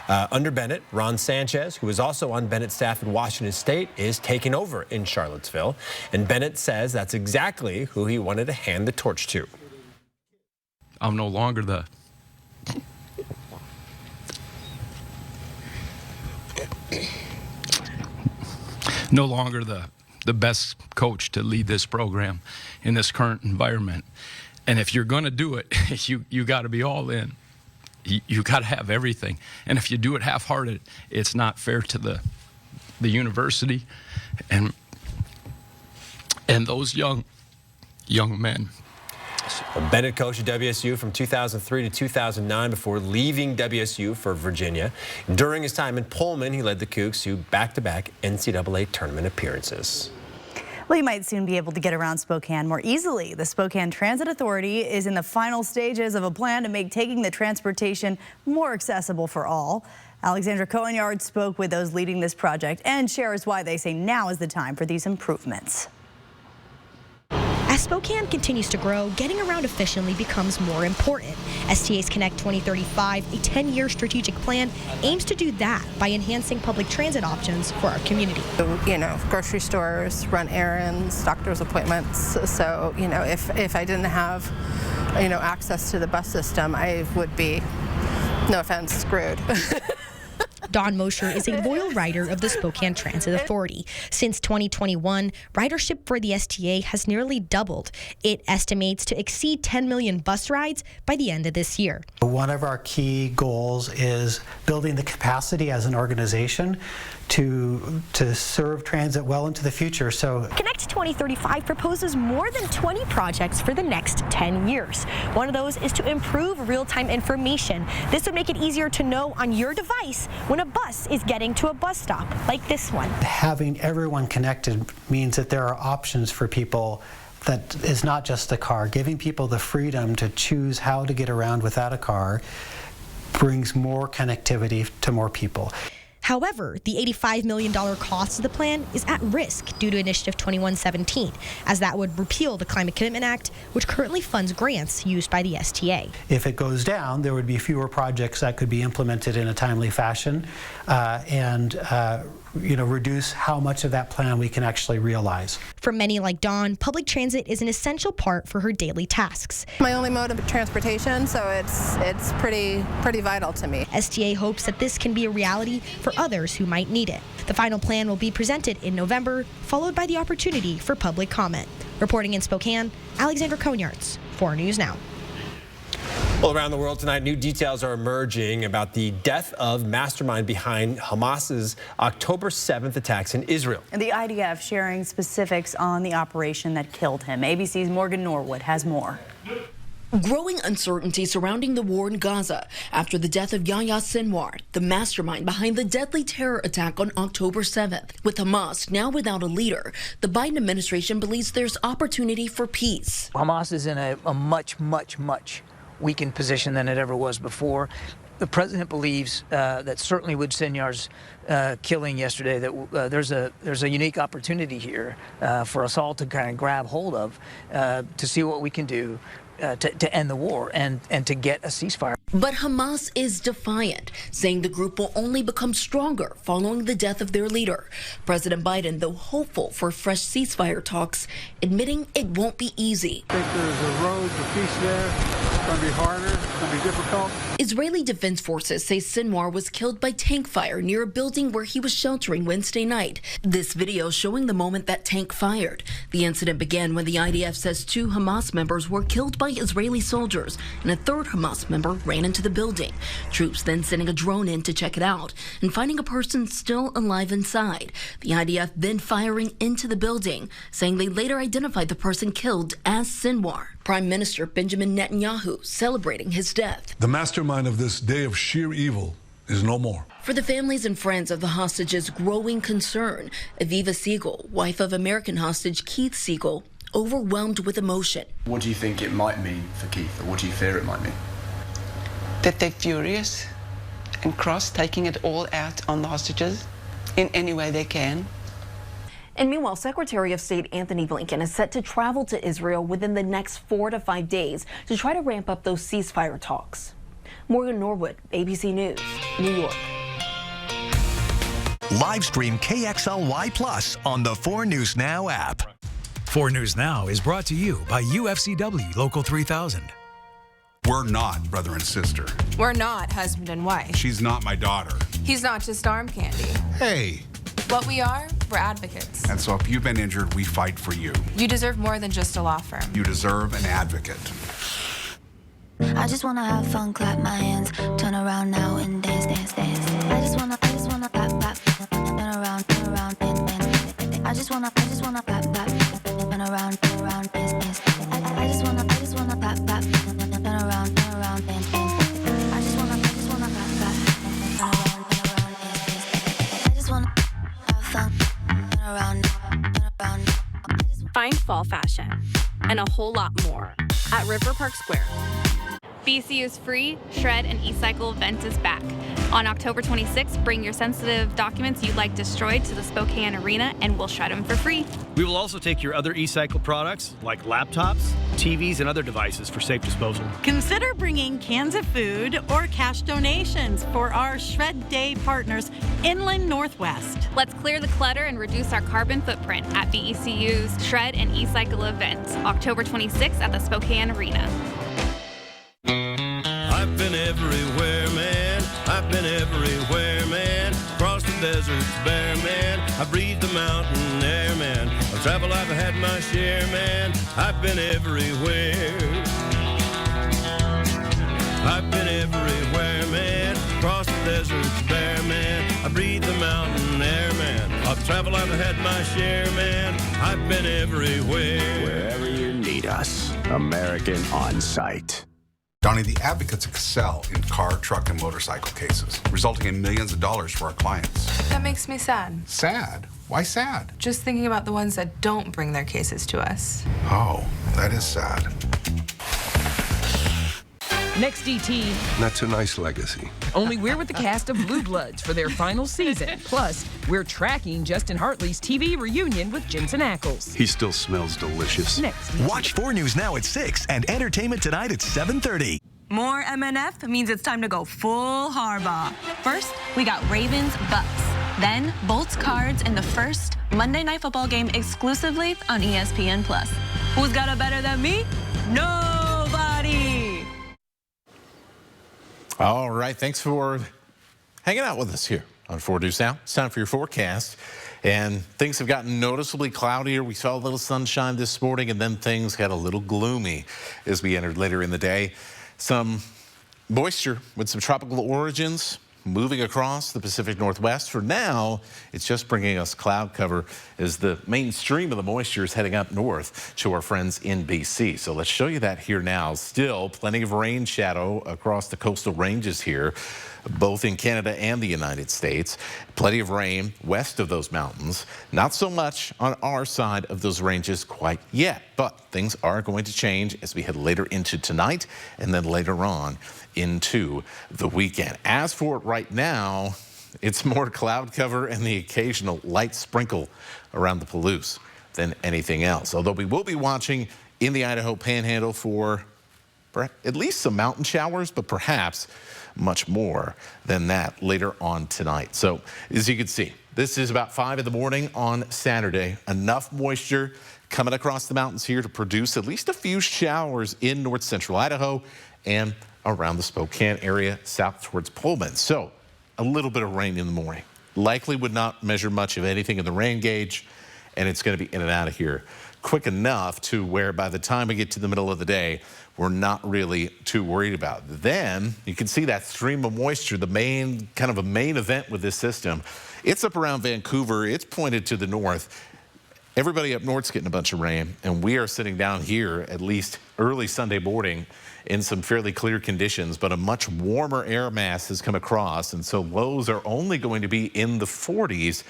under Bennett, Ron Sanchez, who was also on Bennett's staff at Washington State, is taking over in Charlottesville. And Bennett says that's exactly who he wanted to hand the torch to. I'm no longer the best coach to lead this program in this current environment. And if you're going to do it, you got to be all in. You got to have everything. And if you do it half-hearted, it's not fair to the university and those young men. Bennett coached at WSU from 2003 to 2009 before leaving WSU for Virginia. During his time in Pullman, he led the Cougs to back-to-back NCAA tournament appearances. Well, you might soon be able to get around Spokane more easily. The Spokane Transit Authority is in the final stages of a plan to make taking the transportation more accessible for all. Alexandra Cohen-Yard spoke with those leading this project and shares why they say now is the time for these improvements. As Spokane continues to grow, getting around efficiently becomes more important. STA's Connect 2035, a 10-year strategic plan, aims to do that by enhancing public transit options for our community. You know, grocery stores, run errands, doctor's appointments. So, you know, if I didn't have, you know, access to the bus system, I would be, no offense, screwed. Dawn Mosher is a loyal rider of the Spokane Transit Authority. Since 2021, ridership for the STA has nearly doubled. It estimates to exceed 10 million bus rides by the end of this year. One of our key goals is building the capacity as an organization to serve transit well into the future. So Connect 2035 proposes more than 20 projects for the next 10 years. One of those is to improve real-time information. This would make it easier to know on your device when a bus is getting to a bus stop, like this one. Having everyone connected means that there are options for people that is not just the car. Giving people the freedom to choose how to get around without a car brings more connectivity to more people. However, the $85 million cost of the plan is at risk due to Initiative 2117, as that would repeal the Climate Commitment Act, which currently funds grants used by the STA. If it goes down, there would be fewer projects that could be implemented in a timely fashion and reduce how much of that plan we can actually realize. For many like Dawn, public transit is an essential part for her daily tasks. My only mode of transportation, so it's pretty vital to me. STA hopes that this can be a reality for others who might need it. The final plan will be presented in November, followed by the opportunity for public comment. Reporting in Spokane, Alexandra Cohen-Yard, 4 News Now. Well, around the world tonight, new details are emerging about the death of mastermind behind Hamas's October 7th attacks in Israel. And the IDF sharing specifics on the operation that killed him. ABC's Morgan Norwood has more. Growing uncertainty surrounding the war in Gaza after the death of Yahya Sinwar, the mastermind behind the deadly terror attack on October 7th. With Hamas now without a leader, the Biden administration believes there's opportunity for peace. Hamas is in a much weakened position than it ever was before. The president believes that certainly with Sinwar's killing yesterday, that there's a unique opportunity here for us all to kind of grab hold of to see what we can do to end the war and to get a ceasefire. But Hamas is defiant, saying the group will only become stronger following the death of their leader. President Biden, though hopeful for fresh ceasefire talks, admitting it won't be easy. I think there's a road to peace there. It's going to be harder. It's going to be difficult. Israeli Defense Forces say Sinwar was killed by tank fire near a building where he was sheltering Wednesday night. This video showing the moment that tank fired. The incident began when the IDF says 2 Hamas members were killed by Israeli soldiers and a 3rd Hamas member ran into the building. Troops then sending a drone in to check it out and finding a person still alive inside. The IDF then firing into the building, saying they later identified the person killed as Sinwar. Prime Minister Benjamin Netanyahu celebrating his death. The mastermind of this day of sheer evil is no more. For the families and friends of the hostages, growing concern. Aviva Siegel, wife of American hostage Keith Siegel, overwhelmed with emotion. What do you think it might mean for Keith, or what do you fear it might mean? That they're furious and cross, taking it all out on the hostages in any way they can. And meanwhile, Secretary of State Anthony Blinken is set to travel to Israel within the next 4 to 5 days to try to ramp up those ceasefire talks. Morgan Norwood, ABC News, New York. Live stream KXLY Plus on the 4 News Now app. 4 News Now is brought to you by UFCW Local 3000. We're not brother and sister. We're not husband and wife. She's not my daughter. He's not just arm candy. Hey. What we are, we're advocates. And so if you've been injured, we fight for you. You deserve more than just a law firm. You deserve an advocate. I just wanna have fun, clap my hands, turn around now and dance, dance, dance. I just wanna clap, clap, turn around, dance. I just wanna clap, clap, turn around, dance, dance. I just wanna clap, clap, turn around, dance, dance. I just wanna clap, clap, turn around, dance, dance. I just wanna have fun, turn around. Find fall fashion and a whole lot more at River Park Square. BCU's free Shred and E-Cycle event is back. On October 26th, bring your sensitive documents you'd like destroyed to the Spokane Arena and we'll shred them for free. We will also take your other E-Cycle products like laptops, TVs, and other devices for safe disposal. Consider bringing cans of food or cash donations for our Shred Day partners, Inland Northwest. Let's clear the clutter and reduce our carbon footprint at BECU's Shred and E-Cycle event, October 26th at the Spokane Arena. I've been everywhere, man. I've been everywhere, man. Across the deserts bare, man. I breathe the mountain air, man. Of travel I've had my share, man. I've been everywhere. I've been everywhere, man. Across the deserts bare, man. I breathe the mountain air, man. Of travel I've had my share, man. I've been everywhere. Wherever you need us, American On Site. Donnie, the advocates excel in car, truck, and motorcycle cases, resulting in millions of dollars for our clients. That makes me sad. Sad? Why sad? Just thinking about the ones that don't bring their cases to us. Oh, that is sad. Next DT. That's a nice legacy. Only we're with the cast of Blue Bloods for their final season. Plus, we're tracking Justin Hartley's TV reunion with Jensen Ackles. He still smells delicious. Next DT. Watch 4 News Now at 6 and Entertainment Tonight at 7:30. More MNF means it's time to go full Harbaugh. First, we got Ravens Bucks. Then Bolts Cards in the first Monday Night Football game exclusively on ESPN+. Who's got it better than me? Nobody. All right, thanks for hanging out with us here on 4 News Now. It's time for your forecast. And things have gotten noticeably cloudier. We saw a little sunshine this morning, and then things got a little gloomy as we entered later in the day. Some moisture with some tropical origins moving across the Pacific Northwest. For now, it's just bringing us cloud cover as the main stream of the moisture is heading up north to our friends in BC. So let's show you that here now. Still plenty of rain shadow across the coastal ranges here, both in Canada and the United States. Plenty of rain west of those mountains. Not so much on our side of those ranges quite yet, but things are going to change as we head later into tonight and then later on into the weekend. As for it right now, it's more cloud cover and the occasional light sprinkle around the Palouse than anything else. Although we will be watching in the Idaho Panhandle for at least some mountain showers, but perhaps much more than that later on tonight. So as you can see, this is about 5 in the morning on Saturday. Enough moisture coming across the mountains here to produce at least a few showers in north central Idaho and around the Spokane area south towards Pullman. So a little bit of rain in the morning. Likely would not measure much of anything in the rain gauge, and it's going to be in and out of here quick enough to where by the time we get to the middle of the day, we're not really too worried about it. Then you can see that stream of moisture, the main event with this system. It's up around Vancouver. It's pointed to the north. everybody up north's getting a bunch of rain, and we are sitting down here at least early Sunday morning in some fairly clear conditions, but a much warmer air mass has come across, and so lows are only going to be in the 40s.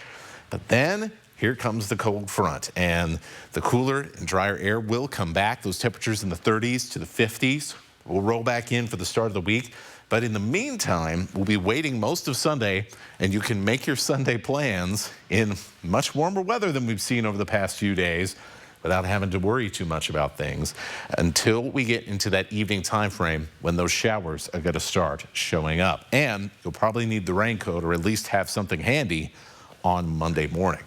But then here comes the cold front, and the cooler and drier air will come back. Those temperatures in the 30s to the 50s will roll back in for the start of the week. But in the meantime, we'll be waiting most of Sunday, and you can make your Sunday plans in much warmer weather than we've seen over the past few days without having to worry too much about things until we get into that evening time frame when those showers are going to start showing up. And you'll probably need the raincoat or at least have something handy on Monday morning.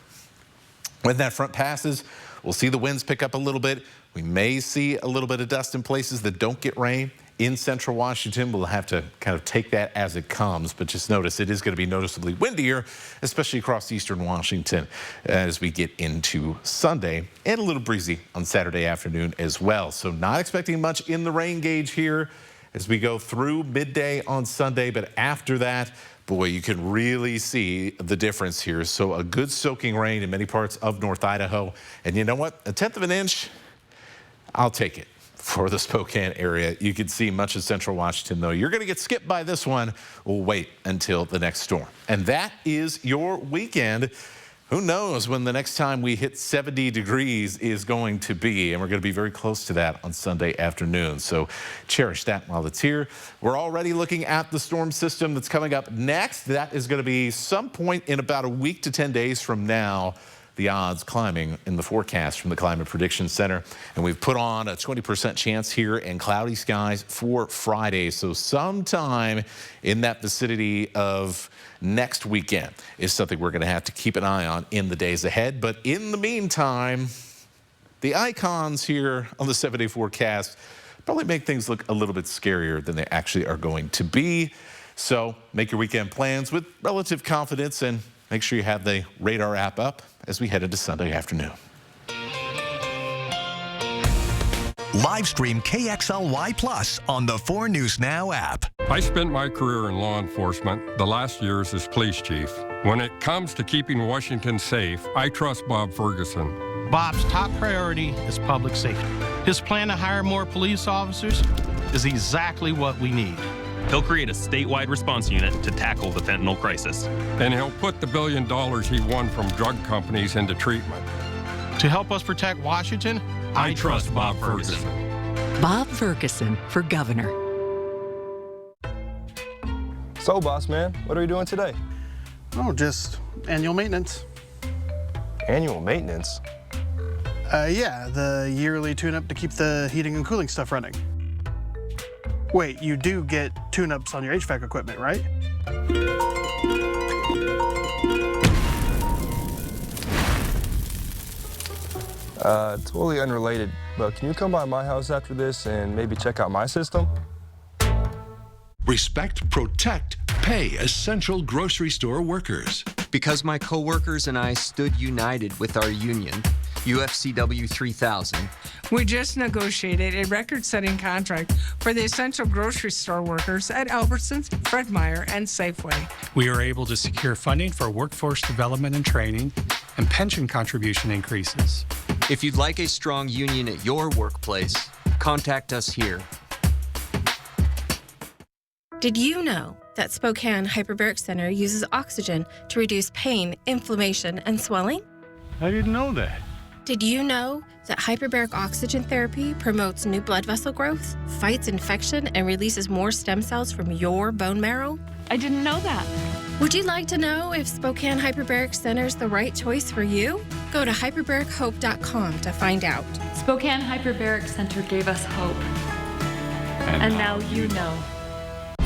When that front passes, we'll see the winds pick up a little bit. We may see a little bit of dust in places that don't get rain. In central Washington, we'll have to kind of take that as it comes, but just notice it is going to be noticeably windier, especially across eastern Washington as we get into Sunday, and a little breezy on Saturday afternoon as well. So not expecting much in the rain gauge here as we go through midday on Sunday, but after that, boy, you can really see the difference here. So a good soaking rain in many parts of North Idaho. And you know what? 1/10 of an inch, I'll take it. For the Spokane area, you can see much of central Washington, though. You're going to get skipped by this one. We'll wait until the next storm. And that is your weekend. Who knows when the next time we hit 70 degrees is going to be, and we're going to be very close to that on Sunday afternoon. So cherish that while it's here. We're already looking at the storm system that's coming up next. That is going to be some point in about a week to 10 days from now. The odds climbing in the forecast from the Climate Prediction Center. And we've put on a 20% chance here and cloudy skies for Friday. So sometime in that vicinity of next weekend is something we're going to have to keep an eye on in the days ahead. But in the meantime, the icons here on the 7-day forecast probably make things look a little bit scarier than they actually are going to be. So make your weekend plans with relative confidence and make sure you have the radar app up as we head into Sunday afternoon. Live stream KXLY Plus on the 4 News Now app. I spent my career in law enforcement, the last years as police chief. When it comes to keeping Washington safe, I trust Bob Ferguson. Bob's top priority is public safety. His plan to hire more police officers is exactly what we need. He'll create a statewide response unit to tackle the fentanyl crisis. And he'll put the $1 billion he won from drug companies into treatment. To help us protect Washington, I trust Bob Ferguson. Bob Ferguson for governor. So, boss man, what are we doing today? Oh, just annual maintenance. Annual maintenance? Yeah, the yearly tune-up to keep the heating and cooling stuff running. Wait, you do get tune-ups on your HVAC equipment, right? Totally unrelated, but can you come by my house after this and maybe check out my system? Respect, protect, pay essential grocery store workers. Because my coworkers and I stood united with our union, UFCW 3000. We just negotiated a record-setting contract for the essential grocery store workers at Albertsons, Fred Meyer, and Safeway. We were able to secure funding for workforce development and training and pension contribution increases. If you'd like a strong union at your workplace, contact us here. Did you know that Spokane Hyperbaric Center uses oxygen to reduce pain, inflammation, and swelling? I didn't know that. Did you know that hyperbaric oxygen therapy promotes new blood vessel growth, fights infection, and releases more stem cells from your bone marrow? I didn't know that. Would you like to know if Spokane Hyperbaric Center is the right choice for you? Go to hyperbarichope.com to find out. Spokane Hyperbaric Center gave us hope. And now you know.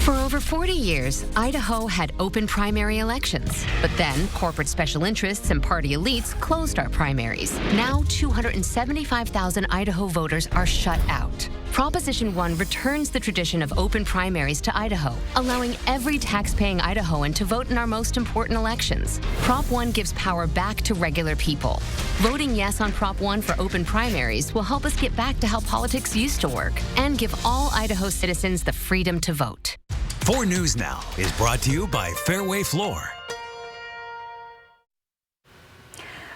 For over 40 years, Idaho had open primary elections. But then, corporate special interests and party elites closed our primaries. Now, 275,000 Idaho voters are shut out. Proposition 1 returns the tradition of open primaries to Idaho, allowing every tax-paying Idahoan to vote in our most important elections. Prop 1 gives power back to regular people. Voting yes on Prop 1 for open primaries will help us get back to how politics used to work and give all Idaho citizens the freedom to vote. 4 News Now is brought to you by Fairway Floor.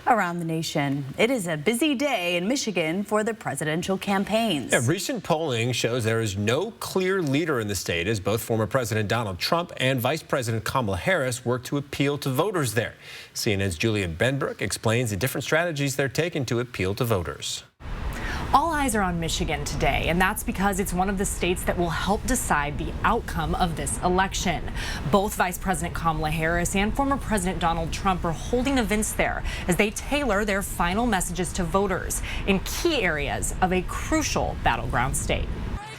Around the nation, it is a busy day in Michigan for the presidential campaigns. Yeah, recent polling shows there is no clear leader in the state as both former President Donald Trump and Vice President Kamala Harris work to appeal to voters there. CNN's Julia Benbrook explains the different strategies they're taking to appeal to voters. All eyes are on Michigan today, and that's because it's one of the states that will help decide the outcome of this election. Both Vice President Kamala Harris and former President Donald Trump are holding events there as they tailor their final messages to voters in key areas of a crucial battleground state.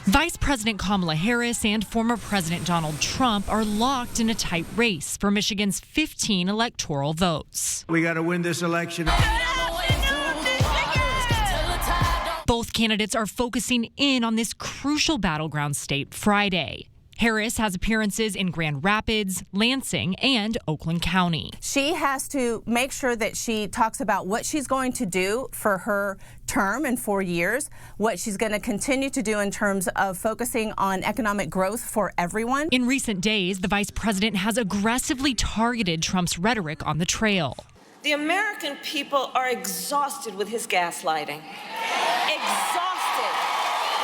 Vice President Kamala Harris and former President Donald Trump are locked in a tight race for Michigan's 15 electoral votes. We got to win this election. Both candidates are focusing in on this crucial battleground state Friday. Harris has appearances in Grand Rapids, Lansing, and Oakland County. She has to make sure that she talks about what she's going to do for her term in 4 years, what she's going to continue to do in terms of focusing on economic growth for everyone. In recent days, the vice president has aggressively targeted Trump's rhetoric on the trail. The American people are exhausted with his gaslighting. Exhausted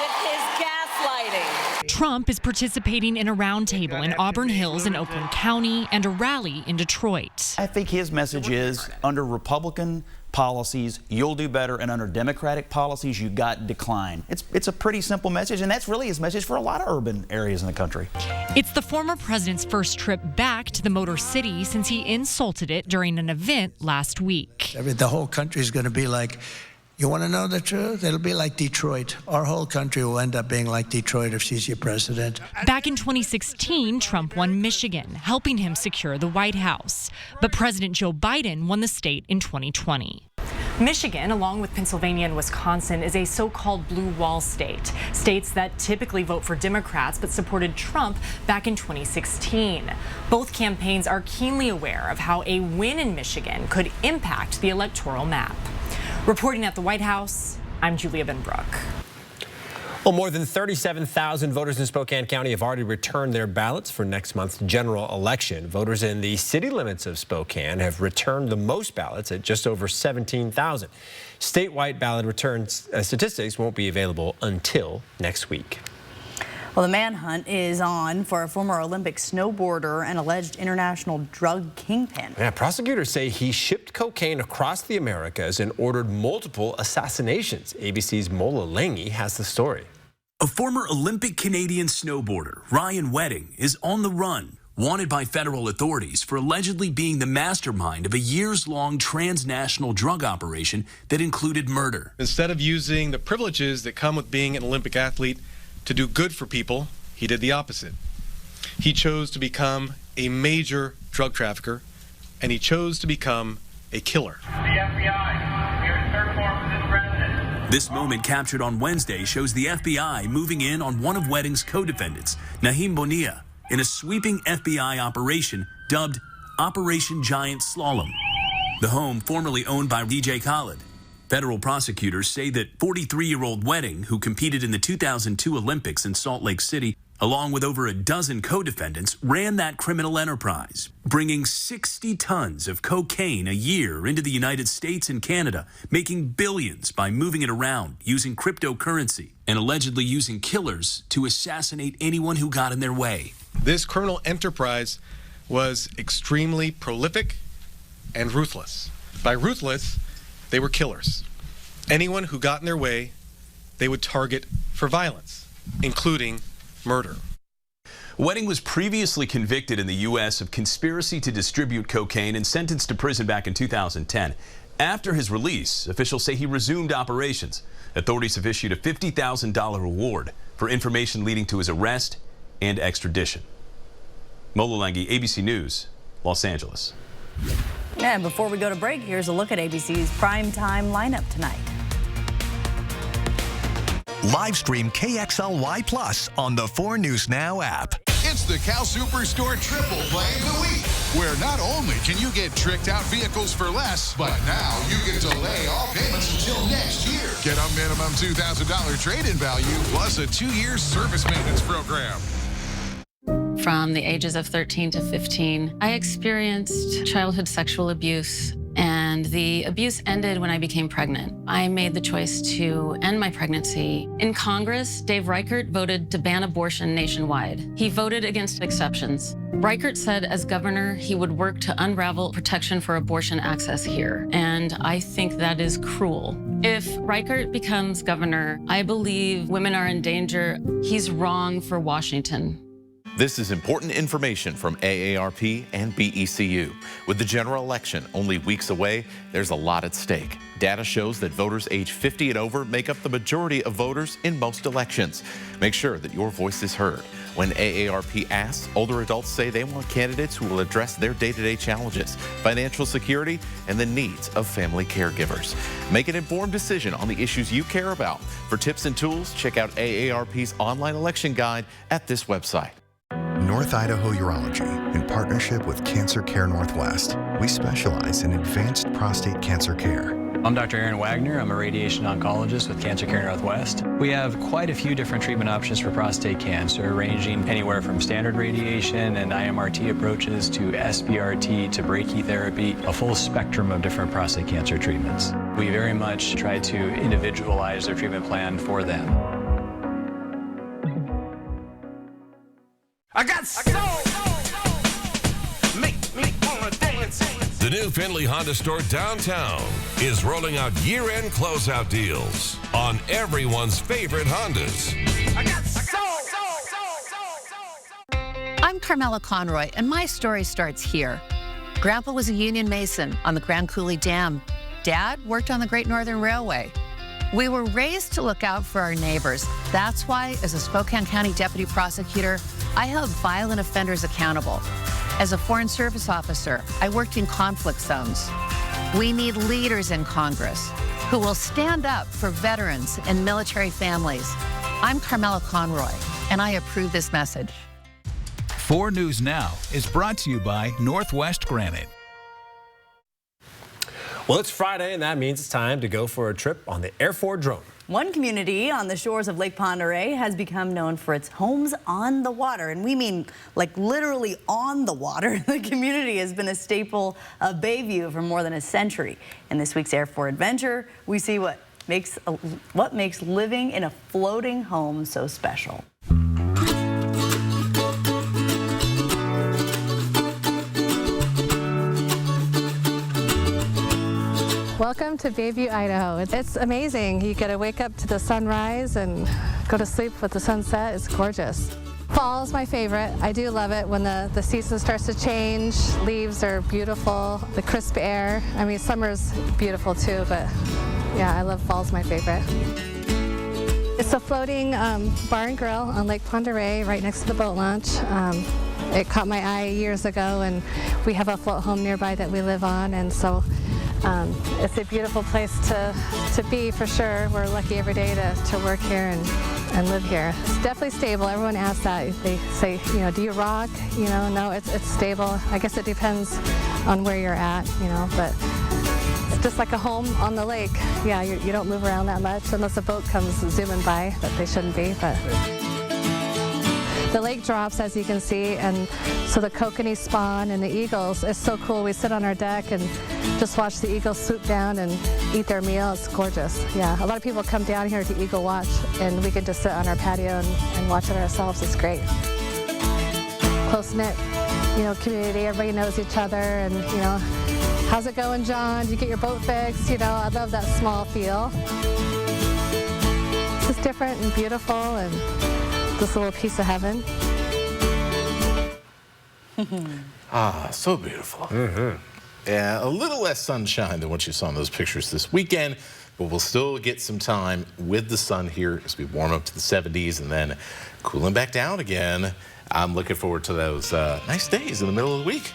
with his gaslighting. Trump is participating in a roundtable in Auburn Hills in Oakland County and a rally in Detroit. I think his message is under Republican policies, you'll do better, and under Democratic policies, you got decline. It's a pretty simple message, and that's really his message for a lot of urban areas in the country. It's the former president's first trip back to the Motor City since he insulted it during an event last week. The whole country is going to be like, you want to know the truth? It'll be like Detroit. Our whole country will end up being like Detroit if she's your president. Back in 2016, Trump won Michigan, helping him secure the White House. But President Joe Biden won the state in 2020. Michigan, along with Pennsylvania and Wisconsin, is a so-called blue wall state. States that typically vote for Democrats but supported Trump back in 2016. Both campaigns are keenly aware of how a win in Michigan could impact the electoral map. Reporting at the White House, I'm Julia Benbrook. Well, more than 37,000 voters in Spokane County have already returned their ballots for next month's general election. Voters in the city limits of Spokane have returned the most ballots at just over 17,000. Statewide ballot return statistics won't be available until next week. Well, the manhunt is on for a former Olympic snowboarder and alleged international drug kingpin. Yeah, prosecutors say he shipped cocaine across the Americas and ordered multiple assassinations. ABC's Mola Lange has the story. A former Olympic Canadian snowboarder, Ryan Wedding, is on the run, wanted by federal authorities for allegedly being the mastermind of a years-long transnational drug operation that included murder. Instead of using the privileges that come with being an Olympic athlete to do good for people, he did the opposite. He chose to become a major drug trafficker, and he chose to become a killer. The FBI, here in search warrant for this resident. This moment captured on Wednesday shows the FBI moving in on one of Wedding's co-defendants, Naheem Bonilla, in a sweeping FBI operation dubbed Operation Giant Slalom. The home formerly owned by DJ Khaled. Federal prosecutors say that 43-year-old Wedding, who competed in the 2002 Olympics in Salt Lake City, along with over a dozen co-defendants, ran that criminal enterprise, bringing 60 tons of cocaine a year into the United States and Canada, making billions by moving it around, using cryptocurrency, and allegedly using killers to assassinate anyone who got in their way. This criminal enterprise was extremely prolific and ruthless. By ruthless, they were killers. Anyone who got in their way, they would target for violence, including murder. Wedding was previously convicted in the U.S. of conspiracy to distribute cocaine and sentenced to prison back in 2010. After his release, officials say he resumed operations. Authorities have issued a $50,000 reward for information leading to his arrest and extradition. Mola Lange, ABC News, Los Angeles. And before we go to break, here's a look at ABC's primetime lineup tonight. Live stream KXLY Plus on the 4 News Now app. It's the Cal Superstore Triple Play of the Week, where not only can you get tricked out vehicles for less, but now you can delay all payments until next year. Get a minimum $2,000 trade-in value plus a 2-year service maintenance program. From the ages of 13 to 15, I experienced childhood sexual abuse and and the abuse ended when I became pregnant. I made the choice to end my pregnancy. In Congress, Dave Reichert voted to ban abortion nationwide. He voted against exceptions. Reichert said as governor, he would work to unravel protection for abortion access here, and I think that is cruel. If Reichert becomes governor, I believe women are in danger. He's wrong for Washington. This is important information from AARP and BECU. With the general election only weeks away, there's a lot at stake. Data shows that voters age 50 and over make up the majority of voters in most elections. Make sure that your voice is heard. When AARP asks, older adults say they want candidates who will address their day-to-day challenges, financial security, and the needs of family caregivers. Make an informed decision on the issues you care about. For tips and tools, check out AARP's online election guide at this website. North Idaho Urology, in partnership with Cancer Care Northwest, we specialize in advanced prostate cancer care. I'm Dr. Aaron Wagner. I'm a radiation oncologist with Cancer Care Northwest. We have quite a few different treatment options for prostate cancer, ranging anywhere from standard radiation and IMRT approaches to SBRT to brachytherapy, a full spectrum of different prostate cancer treatments. We very much try to individualize their treatment plan for them. I got soul. Make me wanna dance. The new Findlay Honda store downtown is rolling out year-end closeout deals on everyone's favorite Hondas. I got soul. I'm Carmela Conroy, and my story starts here. Grandpa was a union mason on the Grand Coulee Dam. Dad worked on the Great Northern Railway. We were raised to look out for our neighbors. That's why, as a Spokane County deputy prosecutor, I held violent offenders accountable. As a Foreign Service officer, I worked in conflict zones. We need leaders in Congress who will stand up for veterans and military families. I'm Carmela Conroy, and I approve this message. 4 News Now is brought to you by Northwest Granite. Well, it's Friday, and that means it's time to go for a trip on the Air Force drone. One community on the shores of Lake Pend Oreille has become known for its homes on the water, and we mean like literally on the water. The community has been a staple of Bayview for more than a century. In this week's Air Force Adventure, we see what makes living in a floating home so special. Welcome to Bayview, Idaho. It's amazing. You get to wake up to the sunrise and go to sleep with the sunset. It's gorgeous. Fall is my favorite. I do love it when the season starts to change. Leaves are beautiful, the crisp air. I mean, summer's beautiful too, but yeah, I love fall's my favorite. It's a floating bar and grill on Lake Pend Oreille right next to the boat launch. It caught my eye years ago, and we have a float home nearby that we live on, and so it's a beautiful place to be for sure. We're lucky every day to work here and live here. It's definitely stable. Everyone asks that. They say, you know, do you rock? You know, no, it's stable. I guess it depends on where you're at, you know, but it's just like a home on the lake. Yeah, you don't move around that much unless a boat comes zooming by, but they shouldn't be. But the lake drops, as you can see, and so the kokanee spawn and the eagles. It's so cool. We sit on our deck and just watch the eagles swoop down and eat their meal. It's gorgeous. Yeah, a lot of people come down here to eagle watch, and we can just sit on our patio and watch it ourselves. It's great. Close-knit, you know, community. Everybody knows each other, and you know, how's it going, John? Did you get your boat fixed? You know, I love that small feel. It's just different and beautiful, and this little piece of heaven. So beautiful. Yeah, a little less sunshine than what you saw in those pictures this weekend, but we'll still get some time with the sun here as we warm up to the 70s and then cooling back down again. I'm looking forward to those nice days in the middle of the week.